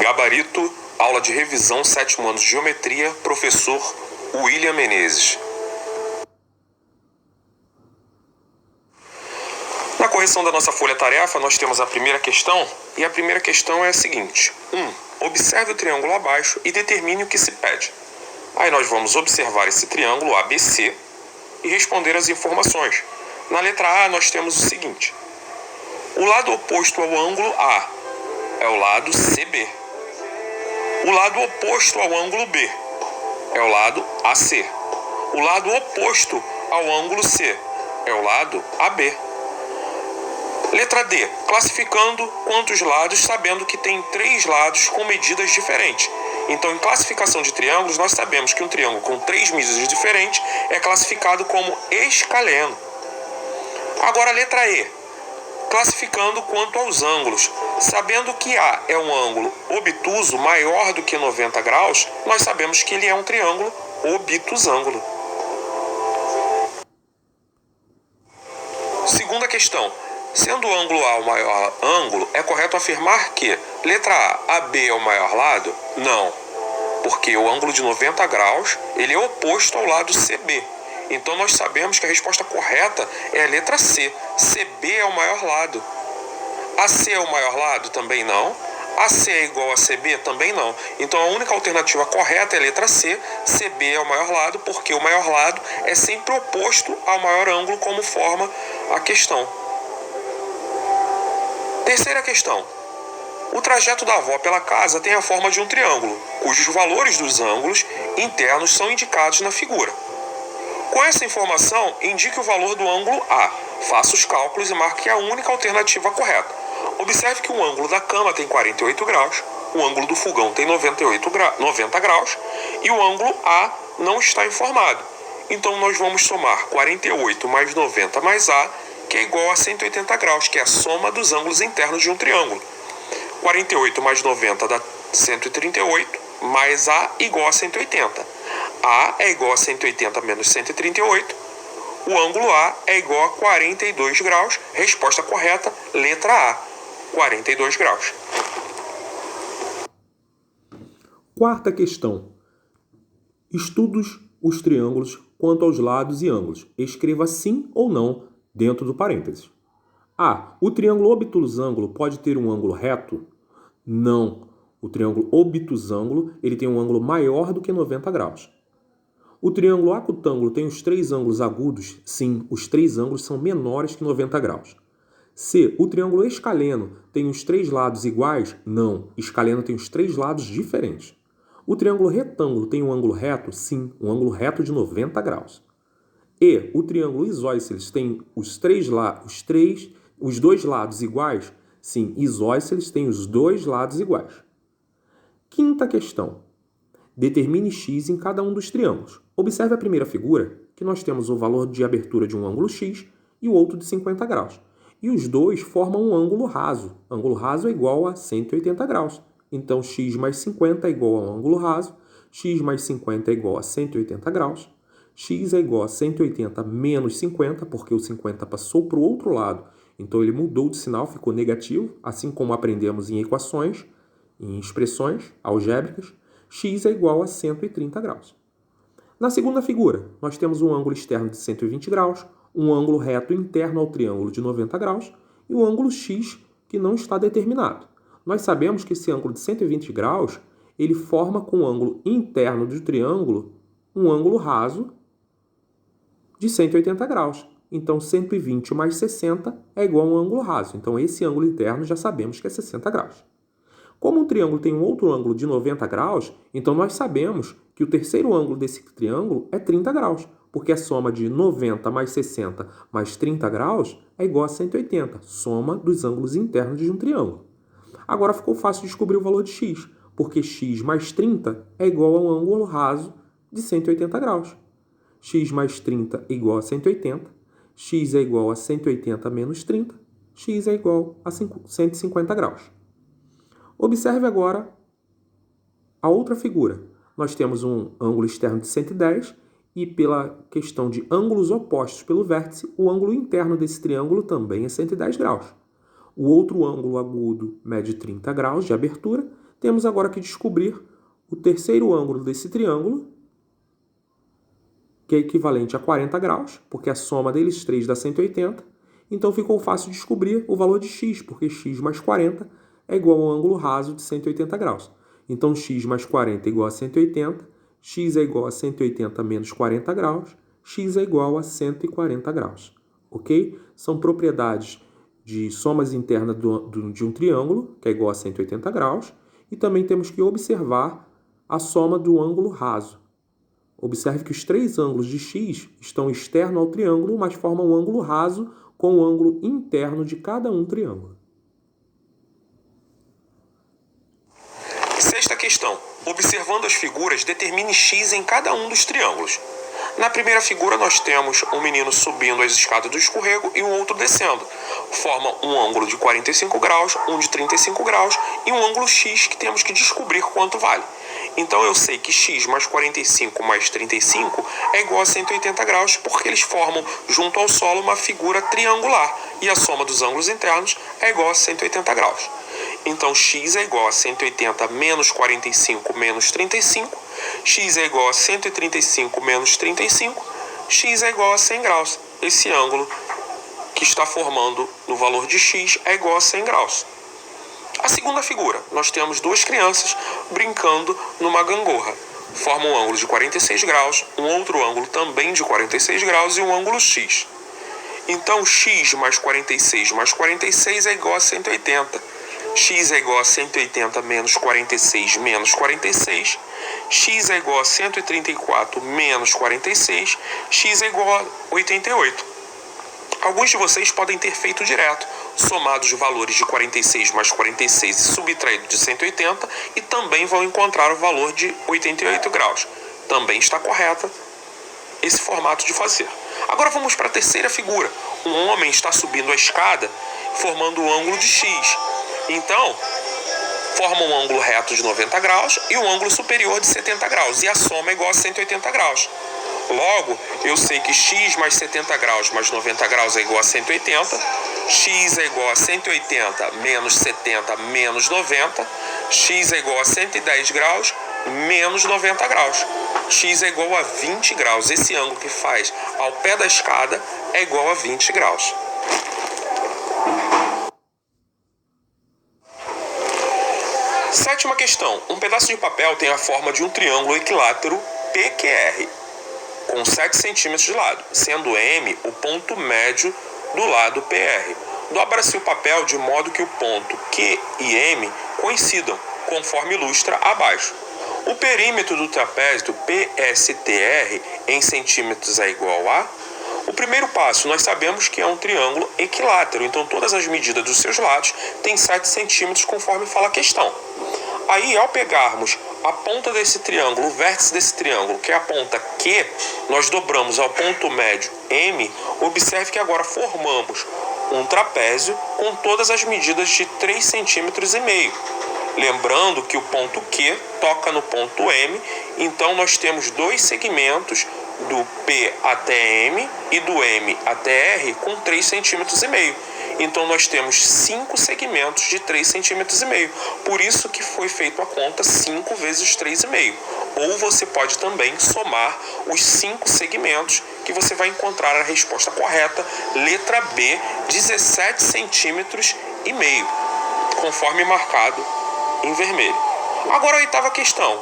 Gabarito, aula de revisão, 7º ano de Geometria, professor William Menezes. Na correção da nossa folha-tarefa, nós temos a primeira questão, e a primeira questão é a seguinte. 1. Observe o triângulo abaixo e determine o que se pede. Aí nós vamos observar esse triângulo ABC e responder as informações. Na letra A, nós temos o seguinte. O lado oposto ao ângulo A é o lado CB. O lado oposto ao ângulo B é o lado AC. O lado oposto ao ângulo C é o lado AB. Letra D. Classificando quantos lados, sabendo que tem 3 lados com medidas diferentes. Então, em classificação de triângulos, nós sabemos que um triângulo com 3 medidas diferentes é classificado como escaleno. Agora, letra E. Classificando quanto aos ângulos. Sabendo que A é um ângulo obtuso maior do que 90 graus, nós sabemos que ele é um triângulo obtusângulo. Segunda questão. Sendo o ângulo A o maior ângulo, é correto afirmar que letra A, AB é o maior lado? Não, porque o ângulo de 90 graus ele é oposto ao lado CB. Então nós sabemos que a resposta correta é a letra C. CB é o maior lado. AC é o maior lado? Também não. AC é igual a CB? Também não. Então a única alternativa correta é a letra C. CB é o maior lado, porque o maior lado é sempre oposto ao maior ângulo, como forma a questão. Terceira questão. O trajeto da avó pela casa tem a forma de um triângulo, cujos valores dos ângulos internos são indicados na figura. Com essa informação, indique o valor do ângulo A. Faça os cálculos e marque a única alternativa correta. Observe que o ângulo da cama tem 48 graus, o ângulo do fogão tem 90 graus e o ângulo A não está informado. Então, nós vamos somar 48 mais 90 mais A, que é igual a 180 graus, que é a soma dos ângulos internos de um triângulo. 48 mais 90 dá 138, mais A igual a 180. A é igual a 180 menos 138. O ângulo A é igual a 42 graus. Resposta correta, letra A, 42 graus. Quarta questão. Estudos os triângulos quanto aos lados e ângulos. Escreva sim ou não dentro do parênteses. A. O triângulo obtusângulo pode ter um ângulo reto? Não. O triângulo obtusângulo ele tem um ângulo maior do que 90 graus. O triângulo acutângulo tem os 3 ângulos agudos? Sim, os 3 ângulos são menores que 90 graus. C. O triângulo escaleno tem os 3 lados iguais? Não, escaleno tem os 3 lados diferentes. O triângulo retângulo tem um ângulo reto? Sim, um ângulo reto de 90 graus. E. O triângulo isósceles tem os 2 lados iguais? Sim, isósceles tem os 2 lados iguais. Quinta questão. Determine x em cada um dos triângulos. Observe a primeira figura, que nós temos o valor de abertura de um ângulo x e o outro de 50 graus. E os dois formam um ângulo raso. Ângulo raso é igual a 180 graus. Então, x mais 50 é igual a um ângulo raso. X mais 50 é igual a 180 graus. X é igual a 180 menos 50, porque o 50 passou para o outro lado. Então, ele mudou de sinal, ficou negativo, assim como aprendemos em equações, em expressões algébricas. X é igual a 130 graus. Na segunda figura, nós temos um ângulo externo de 120 graus, um ângulo reto interno ao triângulo de 90 graus e o ângulo x que não está determinado. Nós sabemos que esse ângulo de 120 graus ele forma com o ângulo interno do triângulo um ângulo raso de 180 graus. Então, 120 mais 60 é igual a um ângulo raso. Então, esse ângulo interno já sabemos que é 60 graus. Como um triângulo tem um outro ângulo de 90 graus, então nós sabemos que o terceiro ângulo desse triângulo é 30 graus, porque a soma de 90 mais 60 mais 30 graus é igual a 180, soma dos ângulos internos de um triângulo. Agora ficou fácil descobrir o valor de x, porque x mais 30 é igual a um ângulo raso de 180 graus. X mais 30 é igual a 180, x é igual a 180 menos 30, x é igual a 150 graus. Observe agora a outra figura. Nós temos um ângulo externo de 110 e pela questão de ângulos opostos pelo vértice, o ângulo interno desse triângulo também é 110 graus. O outro ângulo agudo mede 30 graus de abertura, Temos agora que descobrir o terceiro ângulo desse triângulo, que é equivalente a 40 graus, porque a soma deles três dá 180. Então ficou fácil descobrir o valor de x, porque x mais 40 é igual ao ângulo raso de 180 graus. Então x mais 40 é igual a 180, x é igual a 180 menos 40 graus, x é igual a 140 graus. Ok? São propriedades de somas internas de um triângulo, que é igual a 180 graus, e também temos que observar a soma do ângulo raso. Observe que os três ângulos de x estão externos ao triângulo, mas formam um ângulo raso com o ângulo interno de cada um triângulo. Sexta questão. Observando as figuras, determine x em cada um dos triângulos. Na primeira figura, nós temos um menino subindo as escadas do escorrego e um outro descendo. Forma um ângulo de 45 graus, um de 35 graus e um ângulo x que temos que descobrir quanto vale. Então eu sei que x mais 45 mais 35 é igual a 180 graus, porque eles formam junto ao solo uma figura triangular e a soma dos ângulos internos é igual a 180 graus. Então x é igual a 180 menos 45 menos 35, x é igual a 135 menos 35, x é igual a 100 graus. Esse ângulo que está formando no valor de x é igual a 100 graus. A segunda figura, nós temos duas crianças brincando numa gangorra. Forma um ângulo de 46 graus, um outro ângulo também de 46 graus e um ângulo x. Então x mais 46 é igual a 180. X é igual a 180 menos 46 menos 46. X é igual a 134 menos 46. X é igual a 88. Alguns de vocês podem ter feito direto, somado os valores de 46 mais 46 e subtraído de 180, e também vão encontrar o valor de 88 graus. Também está correta esse formato de fazer. Agora vamos para a terceira figura. Um homem está subindo a escada, formando o ângulo de x. Então, forma um ângulo reto de 90 graus e um ângulo superior de 70 graus, e a soma é igual a 180 graus. Logo, eu sei que x mais 70 graus mais 90 graus é igual a 180, x é igual a 180 menos 70 menos 90, x é igual a 110 graus menos 90 graus. X é igual a 20 graus. Esse ângulo que faz ao pé da escada é igual a 20 graus. Sétima questão. Um pedaço de papel tem a forma de um triângulo equilátero PQR, com 7 centímetros de lado, sendo M o ponto médio do lado PR. Dobra-se o papel de modo que o ponto Q e M coincidam, conforme ilustra abaixo. O perímetro do trapézio PSTR em centímetros é igual a... O primeiro passo, nós sabemos que é um triângulo equilátero, então todas as medidas dos seus lados têm 7 centímetros, conforme fala a questão. Aí, ao pegarmos a ponta desse triângulo, o vértice desse triângulo, que é a ponta Q, nós dobramos ao ponto médio M. Observe que agora formamos um trapézio com todas as medidas de 3,5 centímetros. Lembrando que o ponto Q toca no ponto M, então nós temos dois segmentos do P até M e do M até R com 3,5 centímetros. Então nós temos 5 segmentos de 3,5 centímetros. Por isso que foi feita a conta 5 vezes 3,5. Ou você pode também somar os 5 segmentos, que você vai encontrar a resposta correta, letra B, 17,5 centímetros, conforme marcado em vermelho. Agora a oitava questão.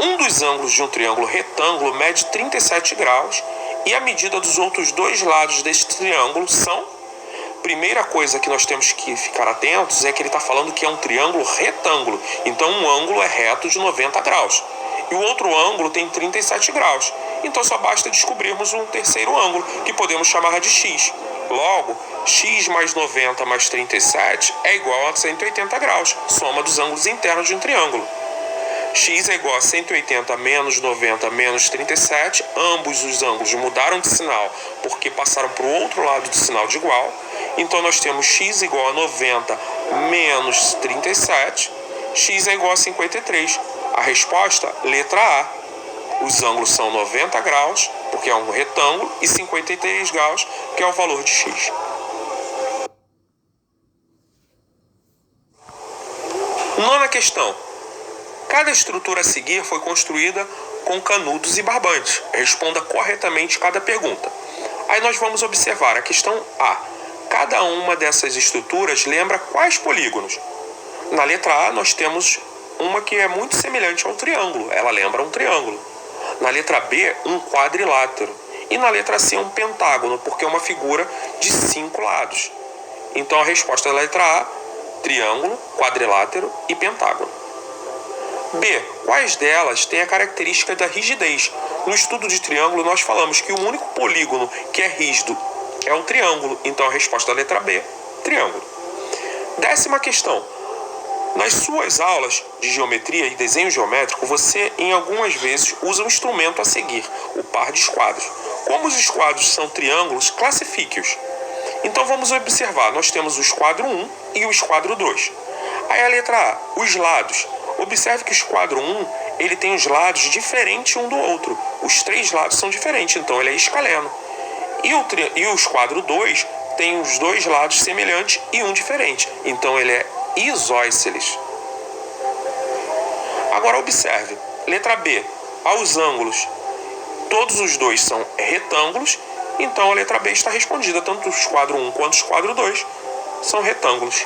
Um dos ângulos de um triângulo retângulo mede 37 graus e a medida dos outros dois lados deste triângulo são... Primeira coisa que nós temos que ficar atentos é que ele está falando que é um triângulo retângulo. Então um ângulo é reto de 90 graus e o outro ângulo tem 37 graus. Então só basta descobrirmos um terceiro ângulo, que podemos chamar de x. Logo, x mais 90 mais 37 é igual a 180 graus, soma dos ângulos internos de um triângulo. X é igual a 180 menos 90 menos 37. Ambos os ângulos mudaram de sinal porque passaram para o outro lado do sinal de igual. Então nós temos x igual a 90 menos 37. X é igual a 53. A resposta, letra A. Os ângulos são 90 graus, porque é um retângulo, e 53 graus, que é o valor de x. Nona questão. Cada estrutura a seguir foi construída com canudos e barbantes. Responda corretamente cada pergunta. Aí nós vamos observar a questão A. Cada uma dessas estruturas lembra quais polígonos? Na letra A nós temos uma que é muito semelhante ao triângulo. Ela lembra um triângulo. Na letra B, um quadrilátero. E na letra C, um pentágono, porque é uma figura de 5 lados. Então a resposta da letra A, triângulo, quadrilátero e pentágono. B. Quais delas têm a característica da rigidez? No estudo de triângulo, nós falamos que o único polígono que é rígido é o triângulo. Então, a resposta da letra B, triângulo. 10ª questão. Nas suas aulas de geometria e desenho geométrico, você, em algumas vezes, usa um instrumento a seguir, o par de esquadros. Como os esquadros são triângulos, classifique-os. Então, vamos observar. Nós temos o esquadro 1 e o esquadro 2. Aí, a letra A, os lados. Observe que o esquadro 1, ele tem os lados diferentes um do outro. Os 3 lados são diferentes, então ele é escaleno. E o esquadro 2 tem os 2 lados semelhantes e um diferente. Então ele é isósceles. Agora observe. Letra B. Aos ângulos, todos os dois são retângulos. Então a letra B está respondida. Tanto o esquadro 1 quanto o esquadro 2 são retângulos.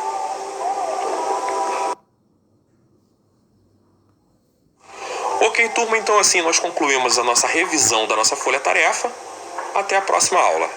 Ok, turma, então assim nós concluímos a nossa revisão da nossa folha-tarefa. Até a próxima aula.